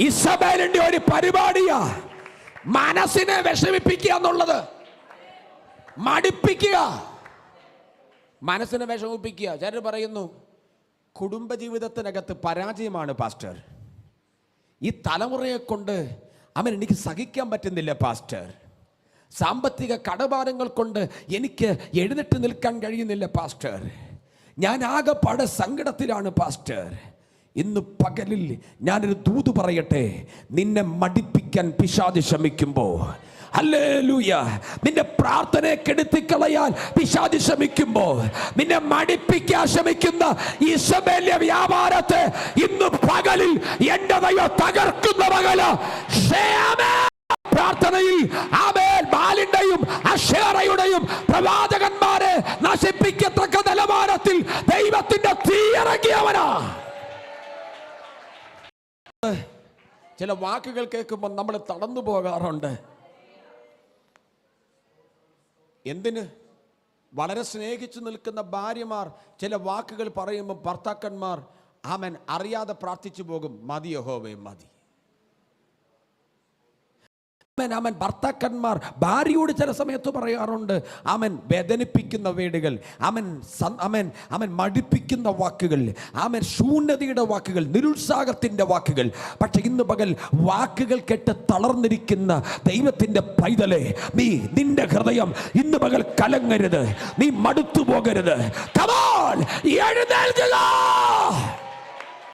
ഇസബേലിന്റെ ഒരു പരിപാടിയാ മനസ്സിനെ വിഷമിപ്പിക്കുക എന്നുള്ളത്. മടിപ്പിക്കുക, മനസ്സിനെ വിഷമിപ്പിക്കുക. ചിലർ പറയുന്നു കുടുംബജീവിതത്തിനകത്ത് പരാജയമാണ് പാസ്റ്റർ, ഈ തലമുറയെ കൊണ്ട് എനിക്ക് സഹിക്കാൻ പറ്റുന്നില്ല പാസ്റ്റർ, സാമ്പത്തിക കടഭാരങ്ങൾ കൊണ്ട് എനിക്ക് എഴുന്നേറ്റ് നിൽക്കാൻ കഴിയുന്നില്ല പാസ്റ്റർ, ഞാൻ ആകെപ്പാടെ സങ്കടത്തിലാണ് പാസ്റ്റർ. ഇന്ന് പകലിൽ ഞാനൊരു ദൂത് പറയട്ടെ, നിന്നെ മടിപ്പിക്കാൻ പിശാച് ശ്രമിക്കുമ്പോൾ, ഹല്ലേലൂയ, നിന്റെ പ്രാർത്ഥനയെ കെടുത്തിക്കളയാൻ പിശാച് ശ്രമിക്കുമ്പോൾ, നിന്നെ മടിപ്പിക്കാൻ ശ്രമിക്കുന്ന ഈ ഇസബേലിന്റെ വ്യാപാരത്തെ ഇന്ന് പകലിൽ എന്റെ ദൈവം തകർക്കുന്ന പകല് പ്രാർത്ഥനയിൽ ആമേൻ ബാലിന്റെയും അശേറയുടെയും പ്രവാചകന്മാരെ നശിപ്പിക്കത്തക്ക നിലവാരത്തിൽ ദൈവത്തിന്റെ തീ ഇറങ്ങിയവനാ. ചില വാക്കുകൾ കേൾക്കുമ്പോൾ നമ്മൾ തടന്നു പോകാറുണ്ട്. എന്തിന്? വളരെ സ്നേഹിച്ചു നിൽക്കുന്ന ഭാര്യമാർ ചില വാക്കുകൾ പറയുമ്പോൾ ഭർത്താക്കന്മാർ ആമേൻ അറിയാതെ പ്രാർത്ഥിച്ചു പോകും, മതി യഹോവേ മതി. ആമേൻ ഭർത്താക്കന്മാർ ഭാര്യയോട് ചില സമയത്ത് പറയാറുണ്ട് ആമേൻ വേദനിപ്പിക്കുന്ന വേടുകൾ, ആമേൻ മടിപ്പിക്കുന്ന വാക്കുകൾ, ആമേൻ ശൂന്യതയുടെ വാക്കുകൾ, നിരുത്സാഹത്തിന്റെ വാക്കുകൾ. പക്ഷെ ഇന്ന് പകൽ വാക്കുകൾ കേട്ട് തളർന്നിരിക്കുന്ന ദൈവത്തിന്റെ പൈതലേ, നിന്റെ ഹൃദയം ഇന്ന് പകൽ കലങ്ങരുത്, നീ മടുത്തു പോകരുത്. Come on, എഴുന്നേൽക്കുക.